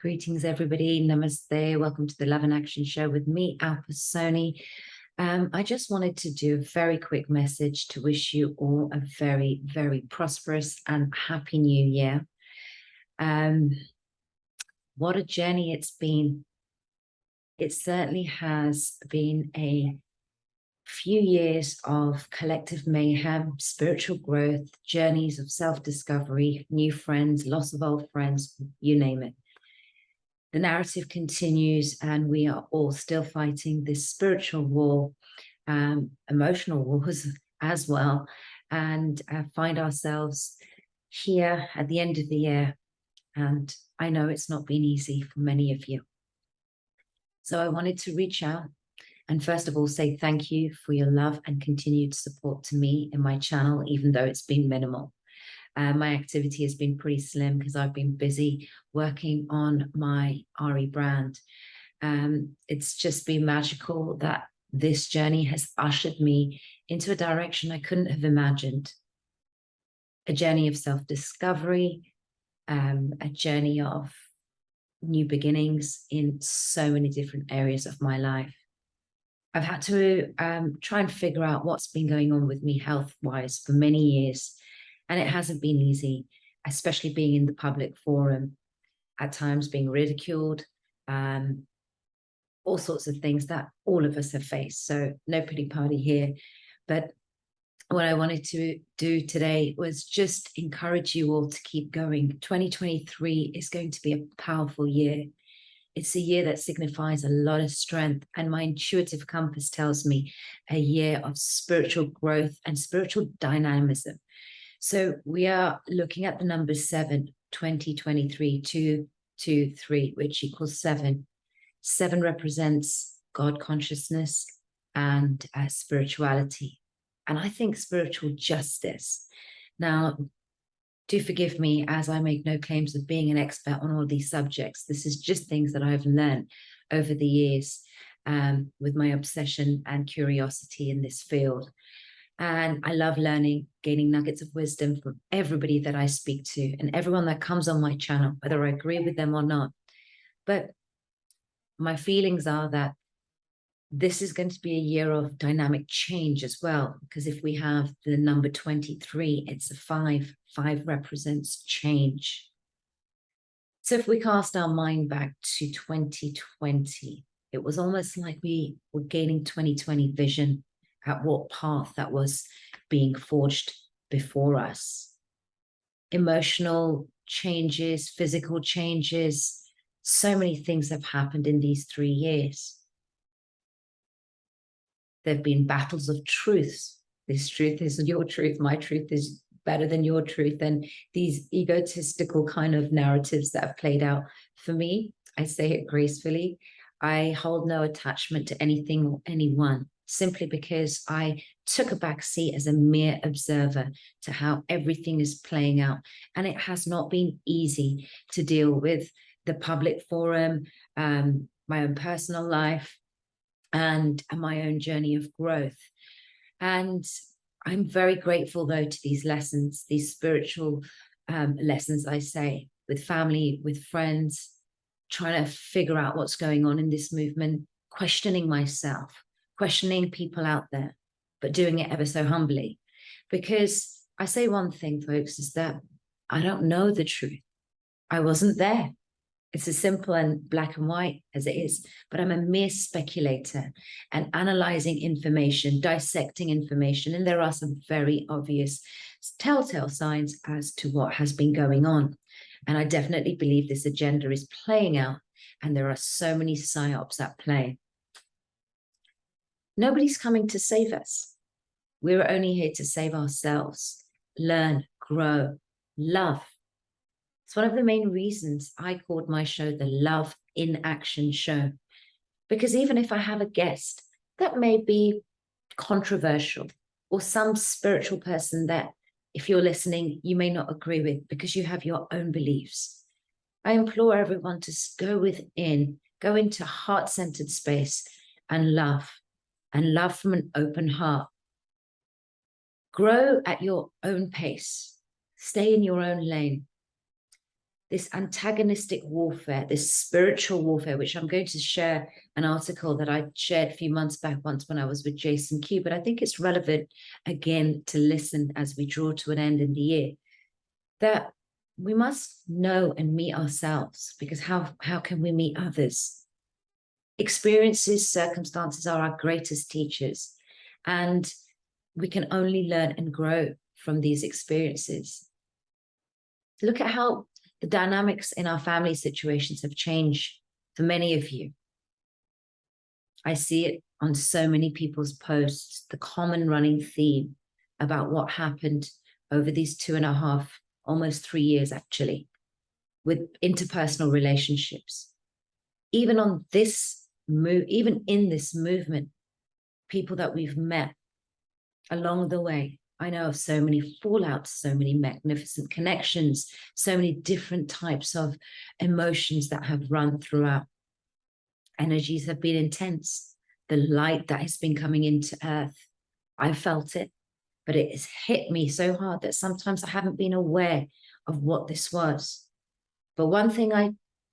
Greetings, everybody. Namaste. Welcome to the Love and Action Show with me, Alpa Soni. I just wanted to do a very quick message to wish you all a very, very prosperous and happy new year. What a journey it's been. It certainly has been a few years of collective mayhem, spiritual growth, journeys of self-discovery, new friends, loss of old friends, you name it. The narrative continues, and we are all still fighting this spiritual war, emotional wars as well, and find ourselves here at the end of the year. And I know it's not been easy for many of you. So I wanted to reach out and first of all say thank you for your love and continued support to me in my channel, even though it's been minimal. My activity has been pretty slim because I've been busy working on my ARII brand. It's just been magical that this journey has ushered me into a direction I couldn't have imagined. A journey of self-discovery, a journey of new beginnings in so many different areas of my life. I've had to try and figure out what's been going on with me health-wise for many years. And it hasn't been easy, especially being in the public forum, at times being ridiculed, all sorts of things that all of us have faced. So no pity party here. But what I wanted to do today was just encourage you all to keep going. 2023 is going to be a powerful year. It's a year that signifies a lot of strength. And my intuitive compass tells me a year of spiritual growth and spiritual dynamism. So we are looking at the number 7, 2023, 2, 2, 3, which equals 7. 7 represents God consciousness and spirituality. And I think spiritual justice. Now, do forgive me as I make no claims of being an expert on all these subjects. This is just things that I've learned over the years with my obsession and curiosity in this field. And I love learning, gaining nuggets of wisdom from everybody that I speak to and everyone that comes on my channel, whether I agree with them or not. But my feelings are that this is going to be a year of dynamic change as well, because if we have the number 23, it's a 5. 5 represents change. So if we cast our mind back to 2020, it was almost like we were gaining 2020 vision at what path that was being forged before us. Emotional changes, physical changes, so many things have happened in these 3 years. There have been battles of truths. This truth is your truth, my truth is better than your truth, and these egotistical kind of narratives that have played out. For me, I say it gracefully, I hold no attachment to anything or anyone, simply because I took a back seat as a mere observer to how everything is playing out. And it has not been easy to deal with the public forum, my own personal life, and my own journey of growth. And I'm very grateful, though, to these lessons, these spiritual lessons, I say, with family, with friends, trying to figure out what's going on in this movement, questioning myself, questioning people out there, but doing it ever so humbly. Because I say one thing, folks, is that I don't know the truth. I wasn't there. It's as simple and black and white as it is, but I'm a mere speculator and analyzing information, dissecting information, and there are some very obvious telltale signs as to what has been going on. And I definitely believe this agenda is playing out, and there are so many psyops at play. Nobody's coming to save us. We're only here to save ourselves, learn, grow, love. It's one of the main reasons I called my show the Love in Action Show, because even if I have a guest that may be controversial or some spiritual person that, if you're listening, you may not agree with because you have your own beliefs, I implore everyone to go within, go into heart-centered space and love from an open heart. Grow at your own pace. Stay in your own lane. this antagonistic warfare, this spiritual warfare, which I'm going to share an article that I shared a few months back once when I was with Jason Q, but I think it's relevant again to listen as we draw to an end in the year, that we must know and meet ourselves, because how can we meet others? Experiences, circumstances are our greatest teachers, and we can only learn and grow from these experiences. Look at how the dynamics in our family situations have changed for many of you. I see it on so many people's posts, the common running theme about what happened over these 2.5, almost 3 years actually, with interpersonal relationships. Even on this move, even in this movement, people that we've met along the way, I know of so many fallouts, so many magnificent connections, so many different types of emotions that have run throughout. Energies have been intense. The light that has been coming into earth, I felt it, but it has hit me so hard that sometimes I haven't been aware of what this was. But one thing I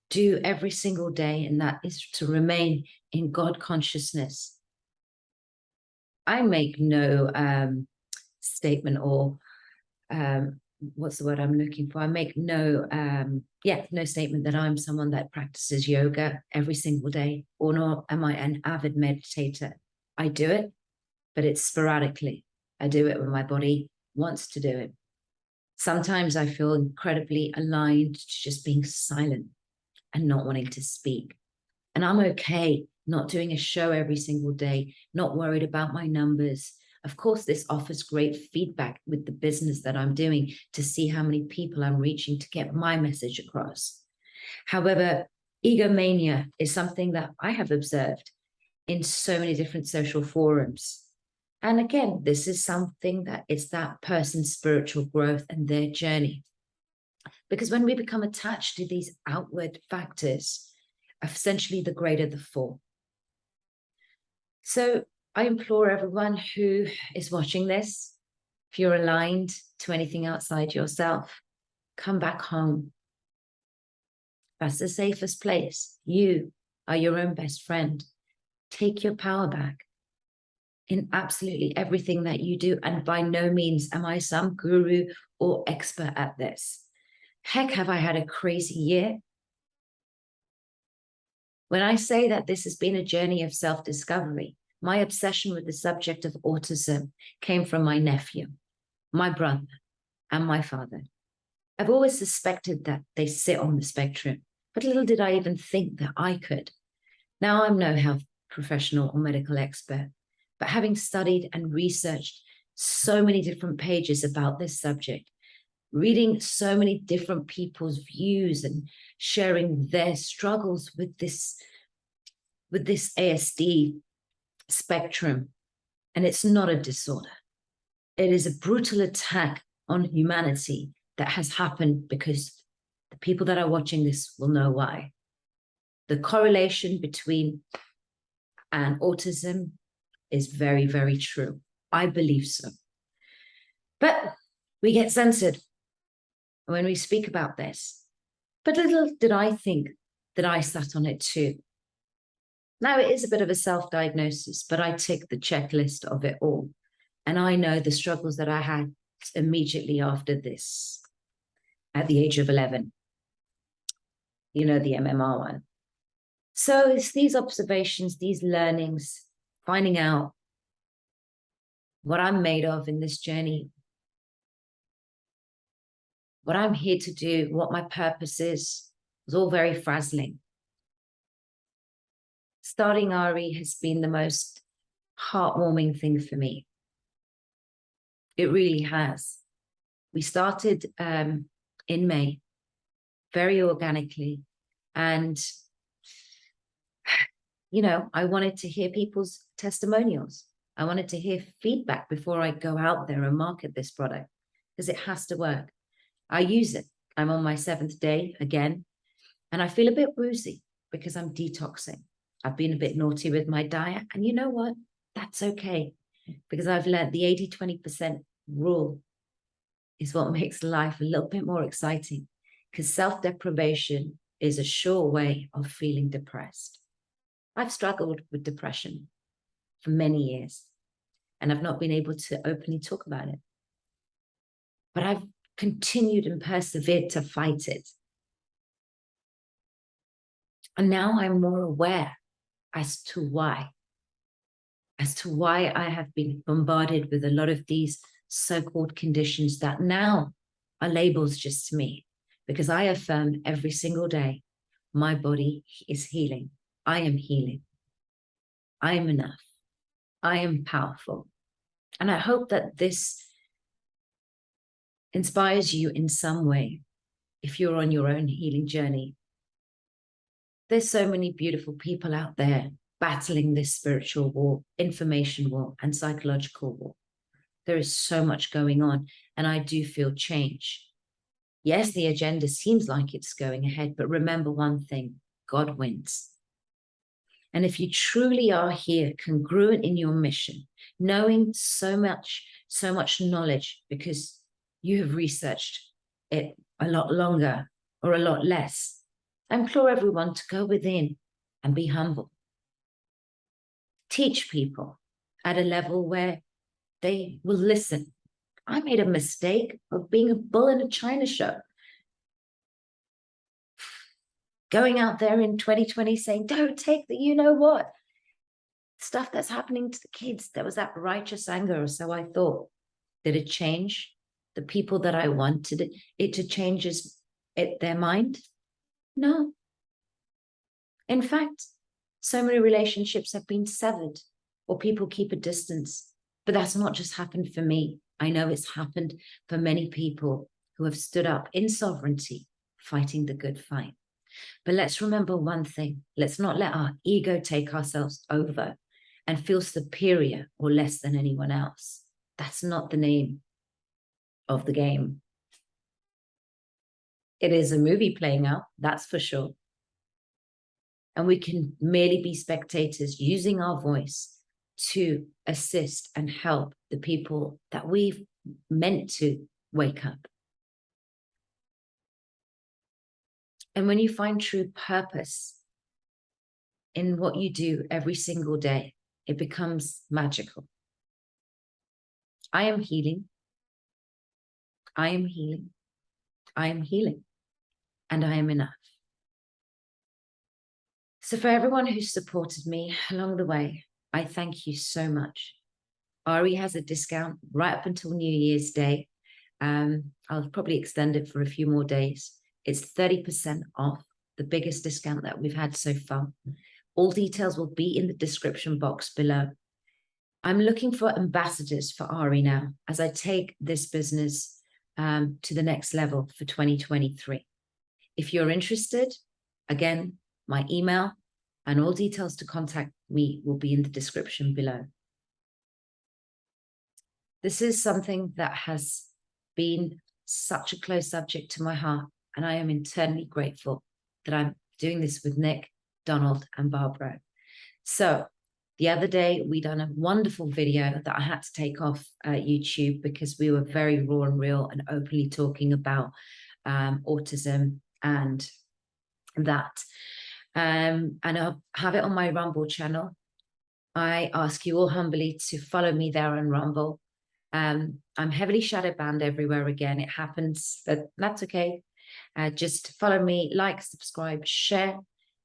do every single day, and that is to remain in God consciousness. I make no statement or what's the word I'm looking for? I make no statement that I'm someone that practices yoga every single day, or nor am I an avid meditator. I do it, but it's sporadically. I do it when my body wants to do it. Sometimes I feel incredibly aligned to just being silent and not wanting to speak. And I'm okay not doing a show every single day, not worried about my numbers. Of course, this offers great feedback with the business that I'm doing to see how many people I'm reaching to get my message across. However, egomania is something that I have observed in so many different social forums. And again, this is something that it's that person's spiritual growth and their journey. Because when we become attached to these outward factors, essentially the greater the fall. So I implore everyone who is watching this, if you're aligned to anything outside yourself, come back home. That's the safest place. You are your own best friend. Take your power back in absolutely everything that you do. And by no means am I some guru or expert at this. Heck, have I had a crazy year? When I say that this has been a journey of self-discovery, my obsession with the subject of autism came from my nephew, my brother, and my father. I've always suspected that they sit on the spectrum, but little did I even think that I could. Now I'm no health professional or medical expert, but having studied and researched so many different pages about this subject, reading so many different people's views and sharing their struggles with this ASD spectrum. And it's not a disorder. It is a brutal attack on humanity that has happened because the people that are watching this will know why. The correlation between and autism is very, very true. I believe so. But we get censored when we speak about this. But little did I think that I sat on it too. Now, it is a bit of a self-diagnosis, but I tick the checklist of it all. And I know the struggles that I had immediately after this, at the age of 11. You know, the MMR one. So it's these observations, these learnings, finding out what I'm made of in this journey, what I'm here to do, what my purpose is, was all very frazzling. Starting ARII has been the most heartwarming thing for me. It really has. We started in May, very organically. And, you know, I wanted to hear people's testimonials. I wanted to hear feedback before I go out there and market this product, because it has to work. I use it. I'm on my 7th day again, and I feel a bit woozy because I'm detoxing. I've been a bit naughty with my diet, and you know what? That's okay, because I've learned the 80-20% rule is what makes life a little bit more exciting, because self-deprivation is a sure way of feeling depressed. I've struggled with depression for many years, and I've not been able to openly talk about it. But I've continued and persevered to fight it. And now I'm more aware as to why I have been bombarded with a lot of these so-called conditions that now are labels just to me, because I affirm every single day, my body is healing. I am healing. I am enough. I am powerful. And I hope that this inspires you in some way if you're on your own healing journey. There's so many beautiful people out there battling this spiritual war, information war, and psychological war. There is so much going on, and I do feel change. Yes, the agenda seems like it's going ahead, but remember one thing, God wins. And if you truly are here, congruent in your mission, knowing so much knowledge because you have researched it a lot longer or a lot less, I implore everyone to go within and be humble. Teach people at a level where they will listen. I made a mistake of being a bull in a china shop. Going out there in 2020 saying, don't take the you-know-what. Stuff that's happening to the kids. There was that righteous anger, or so I thought. Did it change the people that I wanted it to change their mind? No. In fact, so many relationships have been severed, or people keep a distance. But that's not just happened for me. I know it's happened for many people who have stood up in sovereignty, fighting the good fight. But let's remember one thing. Let's not let our ego take ourselves over and feel superior or less than anyone else. That's not the name of the game. It is a movie playing out, that's for sure. And we can merely be spectators using our voice to assist and help the people that we've meant to wake up. And when you find true purpose in what you do every single day, it becomes magical. I am healing. I am healing. I am healing. And I am enough. So for everyone who supported me along the way, I thank you so much. ARII has a discount right up until New Year's Day. I'll probably extend it for a few more days. It's 30% off, the biggest discount that we've had so far. All details will be in the description box below. I'm looking for ambassadors for ARII now as I take this business to the next level for 2023. If you're interested, again, my email and all details to contact me will be in the description below. This is something that has been such a close subject to my heart, and I am eternally grateful that I'm doing this with Nick, Donald, and Barbara. So the other day, we done a wonderful video that I had to take off YouTube because we were very raw and real and openly talking about autism and that. And I'll have it on my Rumble channel. I ask you all humbly to follow me there on Rumble. I'm heavily shadow banned everywhere again. It happens, but that's okay. Just follow me, like, subscribe, share,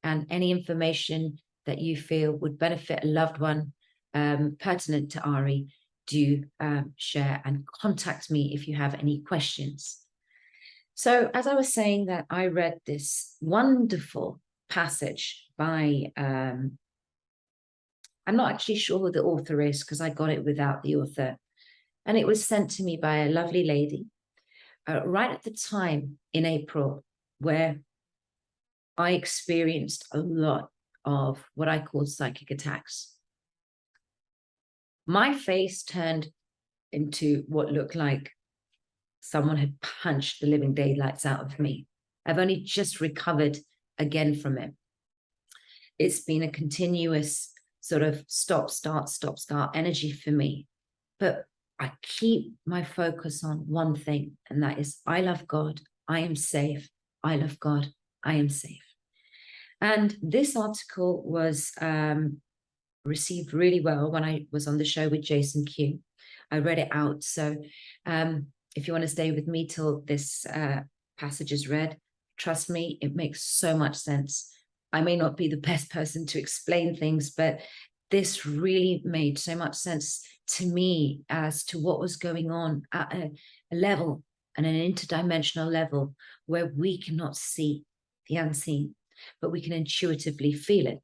and any information that you feel would benefit a loved one pertinent to ARII, do share and contact me if you have any questions. So as I was saying that I read this wonderful passage by, I'm not actually sure who the author is because I got it without the author. And it was sent to me by a lovely lady right at the time in April where I experienced a lot of what I call psychic attacks. My face turned into what looked like someone had punched the living daylights out of me. I've only just recovered again from it. It's been a continuous sort of stop, start energy for me. But I keep my focus on one thing, and that is I love God. I am safe. I love God, I am safe. And this article was received really well when I was on the show with Jason Q. I read it out. So if you want to stay with me till this passage is read, trust me, it makes so much sense. I may not be the best person to explain things, but this really made so much sense to me as to what was going on at a level and an interdimensional level where we cannot see the unseen, but we can intuitively feel it.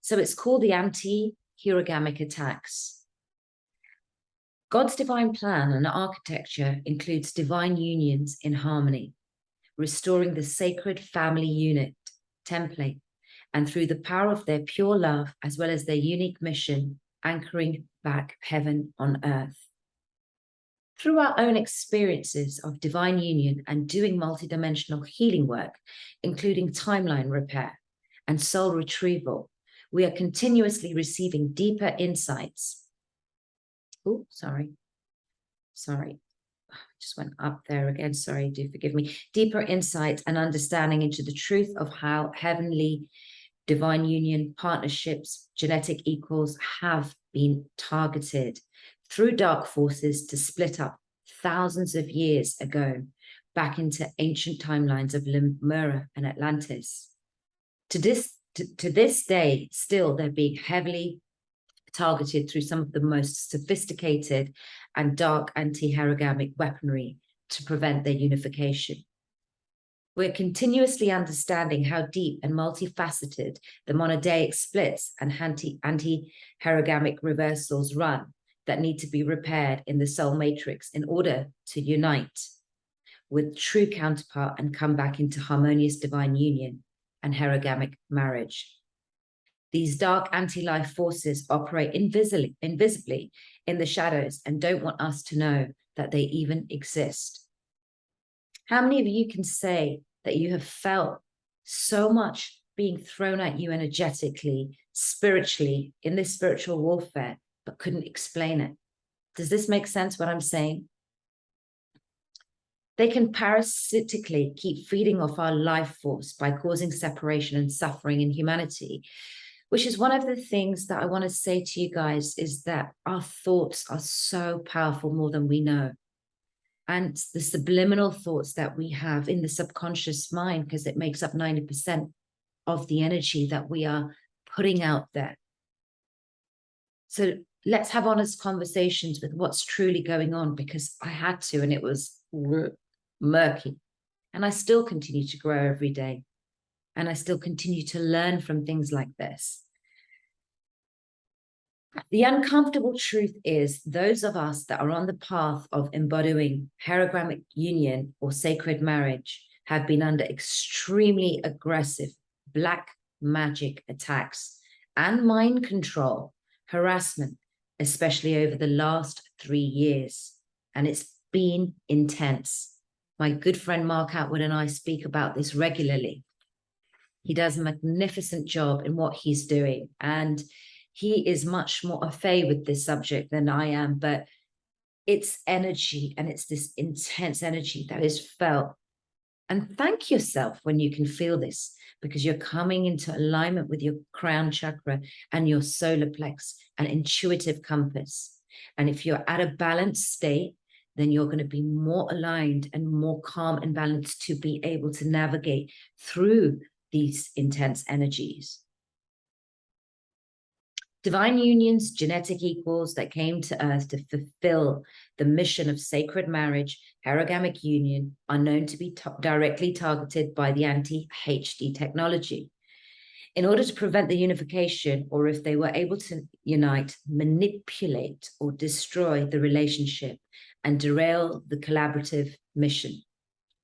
So it's called the AntiHerogamic Attacks. God's divine plan and architecture includes divine unions in harmony, restoring the sacred family unit template, and through the power of their pure love, as well as their unique mission, anchoring back heaven on earth. Through our own experiences of divine union and doing multidimensional healing work, including timeline repair and soul retrieval, we are continuously receiving deeper insights. Oh, sorry. Just went up there again. Sorry, do forgive me. Deeper insight and understanding into the truth of how heavenly divine union partnerships, genetic equals have been targeted through dark forces to split up thousands of years ago back into ancient timelines of Lemura and Atlantis. To this day, still they're being heavily targeted through some of the most sophisticated and dark anti-herogamic weaponry to prevent their unification. We're continuously understanding how deep and multifaceted the monodaic splits and anti-herogamic reversals run that need to be repaired in the soul matrix in order to unite with true counterpart and come back into harmonious divine union and herogamic marriage. These dark anti-life forces operate invisibly in the shadows and don't want us to know that they even exist. How many of you can say that you have felt so much being thrown at you energetically, spiritually, in this spiritual warfare, but couldn't explain it? Does this make sense what I'm saying? They can parasitically keep feeding off our life force by causing separation and suffering in humanity, which is one of the things that I want to say to you guys, is that our thoughts are so powerful more than we know. And the subliminal thoughts that we have in the subconscious mind, because it makes up 90% of the energy that we are putting out there. So let's have honest conversations with what's truly going on, because I had to, and it was murky. And I still continue to grow every day. And I still continue to learn from things like this. The uncomfortable truth is those of us that are on the path of embodying herogamic union or sacred marriage have been under extremely aggressive black magic attacks and mind control, harassment, especially over the last 3 years. And it's been intense. My good friend Mark Atwood and I speak about this regularly. He does a magnificent job in what he's doing. And he is much more au fait with this subject than I am, but it's energy, and it's this intense energy that is felt. And thank yourself when you can feel this, because you're coming into alignment with your crown chakra and your solar plex and intuitive compass. And if you're at a balanced state, then you're going to be more aligned and more calm and balanced to be able to navigate through these intense energies. Divine unions, genetic equals that came to earth to fulfill the mission of sacred marriage, herogamic union, are known to be directly targeted by the anti-HD technology. In order to prevent the unification, or if they were able to unite, manipulate or destroy the relationship and derail the collaborative mission.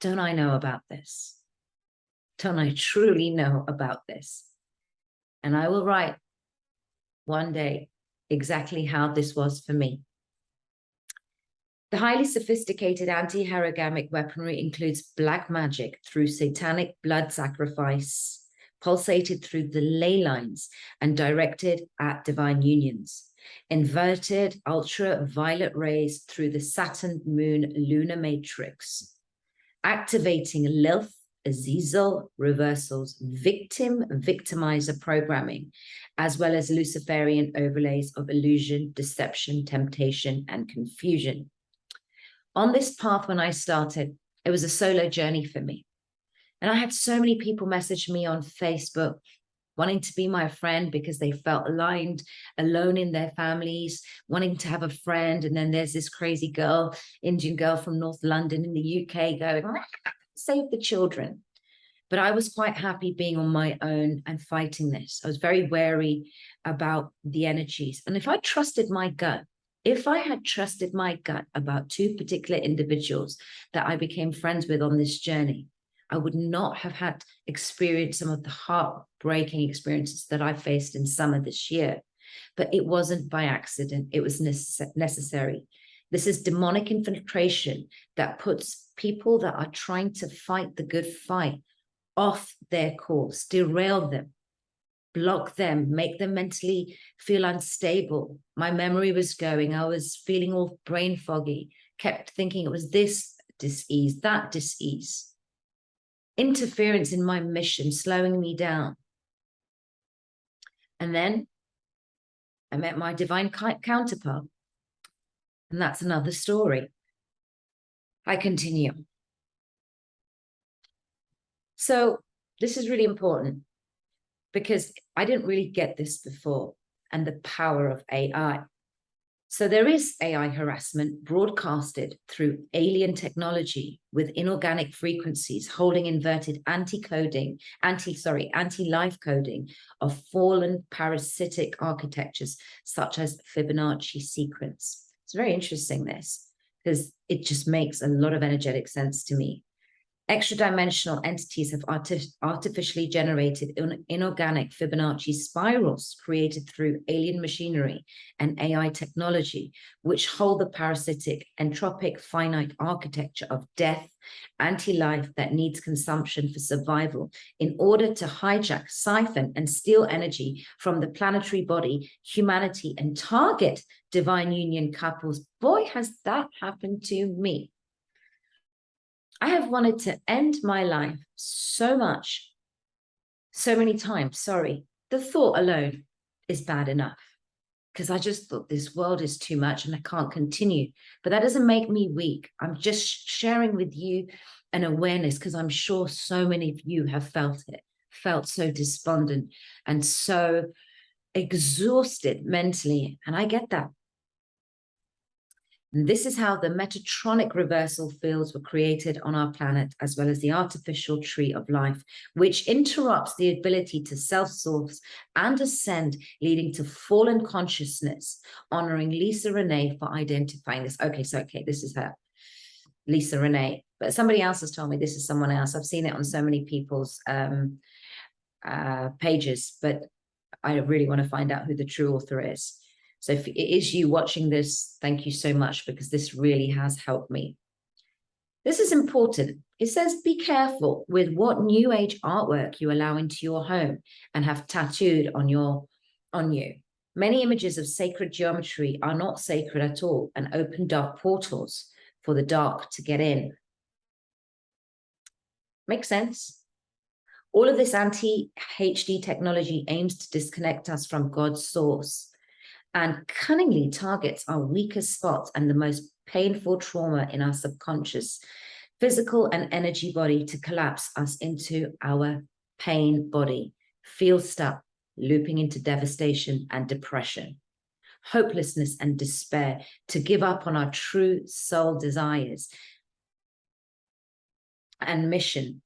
Don't I know about this? Don't I truly know about this? And I will write one day exactly how this was for me. The highly sophisticated anti-herogamic weaponry includes black magic through satanic blood sacrifice, pulsated through the ley lines and directed at divine unions, inverted ultraviolet rays through the Saturn moon lunar matrix, activating Lilith, Azazel reversals, victimizer programming, as well as Luciferian overlays of illusion, deception, temptation, and confusion. On this path, when I started, it was a solo journey for me. And I had so many people message me on Facebook wanting to be my friend because they felt aligned, alone in their families, wanting to have a friend. And then there's this crazy girl, Indian girl from North London in the UK going, save the children. But I was quite happy being on my own and fighting this. I was very wary about the energies. And if I trusted my gut, if I had trusted my gut about two particular individuals that I became friends with on this journey, I would not have had experienced some of the heartbreaking experiences that I faced in summer this year. But it wasn't by accident. It was necessary. This is demonic infiltration that puts people that are trying to fight the good fight off their course, derail them, block them, make them mentally feel unstable. My memory was going. I was feeling all brain foggy, kept thinking it was this dis-ease, that dis-ease. Interference in my mission, slowing me down. And then I met my divine counterpart. And that's another story. I continue. So this is really important because I didn't really get this before, and the power of AI. So there is AI harassment broadcasted through alien technology with inorganic frequencies holding inverted anti-life coding of fallen parasitic architectures such as Fibonacci sequence. It's very interesting, this, because it just makes a lot of energetic sense to me. Extra-dimensional entities have artificially generated inorganic Fibonacci spirals created through alien machinery and AI technology, which hold the parasitic, entropic, finite architecture of death, anti-life that needs consumption for survival in order to hijack, siphon, and steal energy from the planetary body, humanity, and target divine union couples. Boy, has that happened to me. I have wanted to end my life so much, so many times. Sorry, the thought alone is bad enough because I just thought this world is too much and I can't continue. But that doesn't make me weak. I'm just sharing with you an awareness because I'm sure so many of you have felt it, felt so despondent and so exhausted mentally. And I get that. And this is how the Metatronic reversal fields were created on our planet, as well as the artificial tree of life, which interrupts the ability to self-source and ascend, leading to fallen consciousness, honoring Lisa Renee for identifying this. Okay, this is her, Lisa Renee. But somebody else has told me this is someone else. I've seen it on so many people's pages, but I really want to find out who the true author is. So if it is you watching this, thank you so much, because this really has helped me. This is important. It says, be careful with what new age artwork you allow into your home and have tattooed on you. Many images of sacred geometry are not sacred at all and open dark portals for the dark to get in. Makes sense? All of this anti-HD technology aims to disconnect us from God's source and cunningly targets our weakest spots and the most painful trauma in our subconscious, physical and energy body to collapse us into our pain body, feel stuck, looping into devastation and depression, hopelessness and despair, to give up on our true soul desires and mission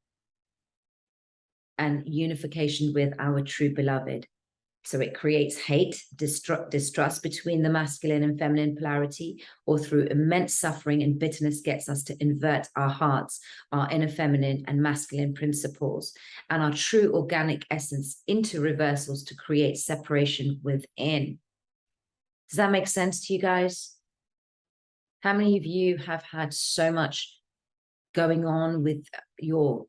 and unification with our true beloved. So it creates hate, distrust between the masculine and feminine polarity, or through immense suffering and bitterness gets us to invert our hearts, our inner feminine and masculine principles, and our true organic essence into reversals to create separation within. Does that make sense to you guys? How many of you have had so much going on with your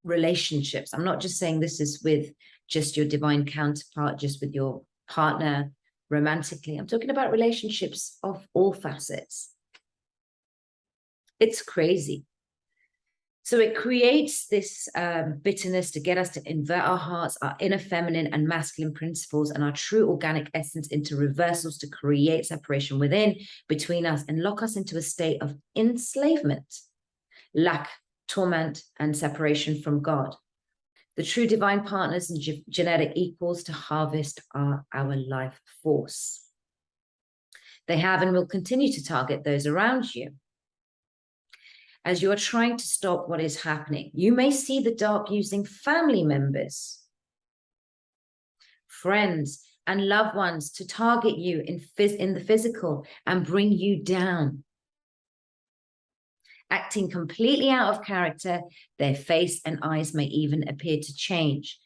relationships? I'm not just saying this is with just your divine counterpart, just with your partner romantically. I'm talking about relationships of all facets. It's crazy. So it creates this bitterness to get us to invert our hearts, our inner feminine and masculine principles and our true organic essence into reversals to create separation within, between us, and lock us into a state of enslavement, lack, torment, and separation from God. The true divine partners and genetic equals to harvest are our life force. They have and will continue to target those around you. As you are trying to stop what is happening, you may see the dark using family members, friends, and loved ones to target you in the physical and bring you down. Acting completely out of character, their face and eyes may even appear to change.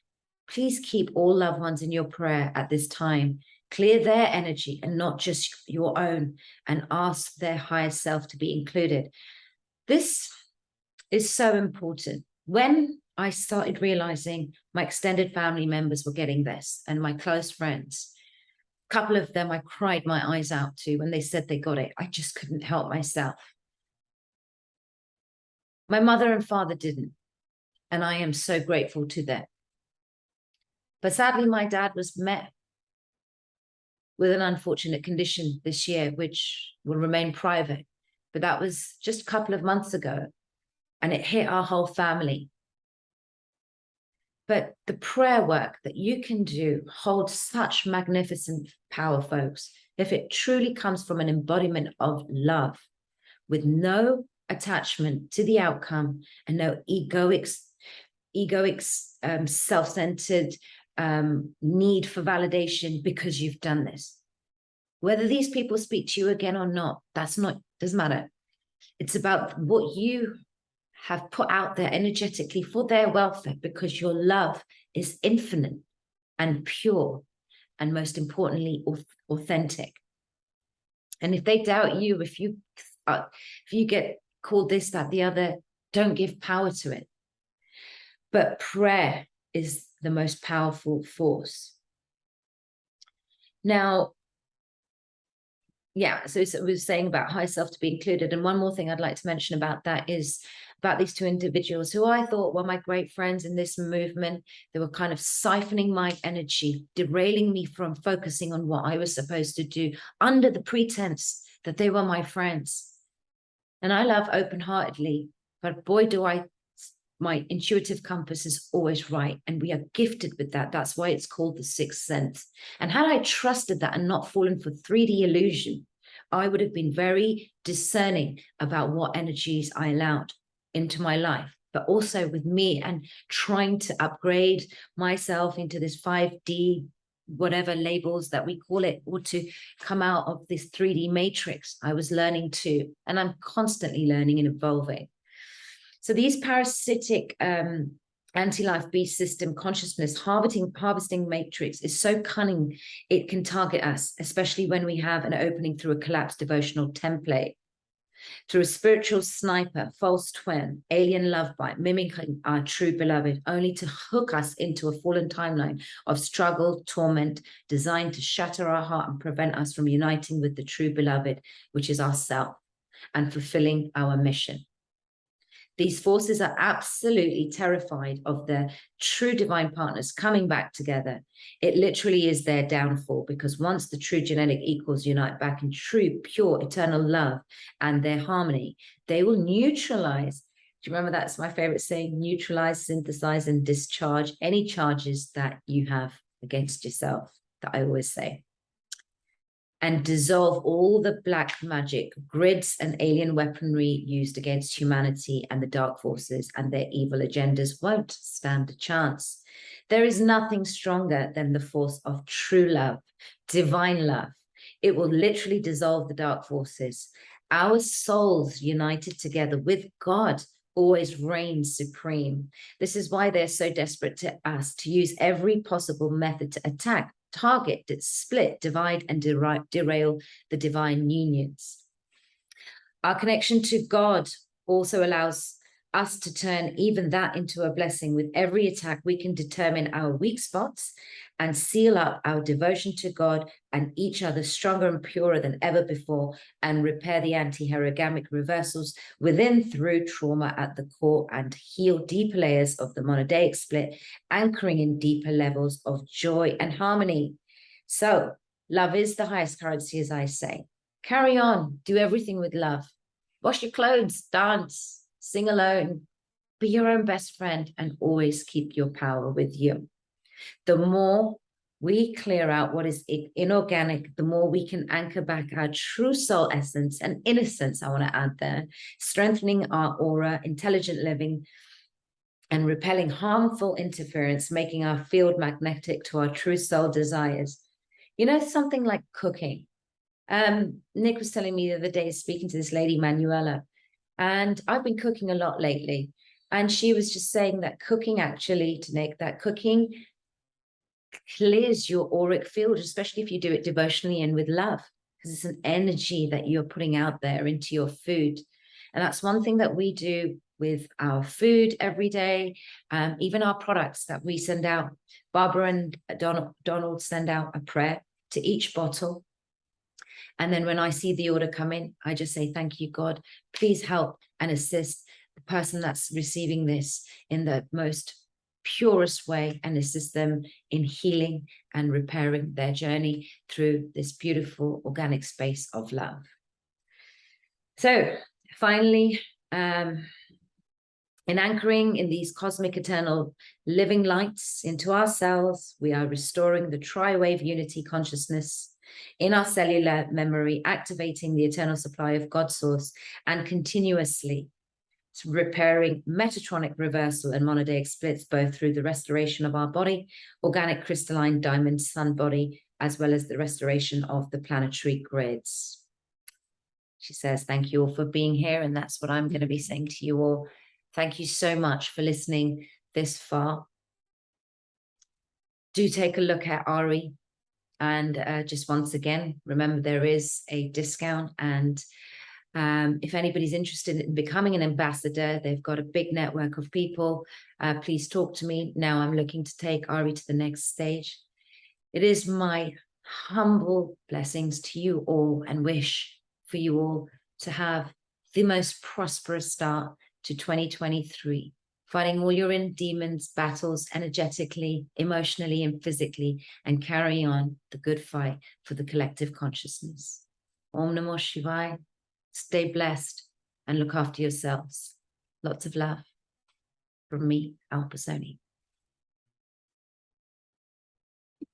Please keep all loved ones in your prayer at this time. Clear their energy and not just your own, and ask their higher self to be included. This is so important. When I started realizing my extended family members were getting this and my close friends, a couple of them I cried my eyes out to when they said they got it. I just couldn't help myself. My mother and father didn't, and I am so grateful to them. But sadly, my dad was met with an unfortunate condition this year, which will remain private. But that was just a couple of months ago, and it hit our whole family. But the prayer work that you can do holds such magnificent power, folks, if it truly comes from an embodiment of love, with no attachment to the outcome and no egoic, self-centered need for validation because you've done this. Whether these people speak to you again or not, doesn't matter. It's about what you have put out there energetically for their welfare, because your love is infinite and pure, and most importantly, authentic. And if they doubt you, if you get called this, that, the other, don't give power to it. But prayer is the most powerful force. Now, yeah, so we were saying about high self to be included. And one more thing I'd like to mention about that is about these two individuals who I thought were my great friends in this movement. They were kind of siphoning my energy, derailing me from focusing on what I was supposed to do under the pretense that they were my friends. And I love open-heartedly, but boy, my intuitive compass is always right. And we are gifted with that. That's why it's called the sixth sense. And had I trusted that and not fallen for 3D illusion, I would have been very discerning about what energies I allowed into my life, but also with me and trying to upgrade myself into this 5D, whatever labels that we call it, or to come out of this 3D matrix. I was learning too, and I'm constantly learning and evolving. So these parasitic anti-life beast system consciousness harvesting matrix is so cunning, it can target us, especially when we have an opening through a collapsed devotional template, through a spiritual sniper, false twin, alien love bite, mimicking our true beloved, only to hook us into a fallen timeline of struggle, torment, designed to shatter our heart and prevent us from uniting with the true beloved, which is ourself, and fulfilling our mission. These forces are absolutely terrified of their true divine partners coming back together. It literally is their downfall, because once the true genetic equals unite back in true, pure, eternal love and their harmony, they will neutralize. Do you remember that's my favorite saying? Neutralize, synthesize, and discharge any charges that you have against yourself, that I always say. And dissolve all the black magic, grids, and alien weaponry used against humanity, and the dark forces and their evil agendas won't stand a chance. There is nothing stronger than the force of true love, divine love. It will literally dissolve the dark forces. Our souls united together with God always reigns supreme. This is why they're so desperate to us to use every possible method to attack, target, split, divide, and derail the divine unions. Our connection to God also allows us to turn even that into a blessing. With every attack, we can determine our weak spots and seal up our devotion to God and each other stronger and purer than ever before, and repair the anti-herogamic reversals within through trauma at the core, and heal deeper layers of the monodaic split, anchoring in deeper levels of joy and harmony. So love is the highest currency, as I say. Carry on, do everything with love. Wash your clothes, dance, sing alone, be your own best friend, and always keep your power with you. The more we clear out what is inorganic, the more we can anchor back our true soul essence and innocence, I want to add there, strengthening our aura, intelligent living, and repelling harmful interference, making our field magnetic to our true soul desires. You know, something like cooking. Nick was telling me the other day, speaking to this lady, Manuela, and I've been cooking a lot lately. And she was just saying that cooking, actually, to Nick, that cooking clears your auric field, especially if you do it devotionally and with love, because it's an energy that you're putting out there into your food. And that's one thing that we do with our food every day, even our products that we send out. Barbara and Donald send out a prayer to each bottle. And then when I see the order come in, I just say, thank you, God. Please help and assist the person that's receiving this in the most purest way, and assist them in healing and repairing their journey through this beautiful organic space of love. So finally, in anchoring in these cosmic eternal living lights into ourselves, we are restoring the tri-wave unity consciousness in our cellular memory, activating the eternal supply of God source, and continuously repairing metatronic reversal and monodaic splits, both through the restoration of our body, organic crystalline diamond sun body, as well as the restoration of the planetary grids. She says, thank you all for being here. And that's what I'm going to be saying to you all. Thank you so much for listening this far. Do take a look at ARII. And just once again, remember, there is a discount. And if anybody's interested in becoming an ambassador, they've got a big network of people. Please talk to me. Now I'm looking to take ARII to the next stage. It is my humble blessings to you all, and wish for you all to have the most prosperous start to 2023, fighting all your inner demons, battles, energetically, emotionally, and physically, and carry on the good fight for the collective consciousness. Om Namo Shivaya. Stay blessed and look after yourselves. Lots of love from me, Alpa Soni.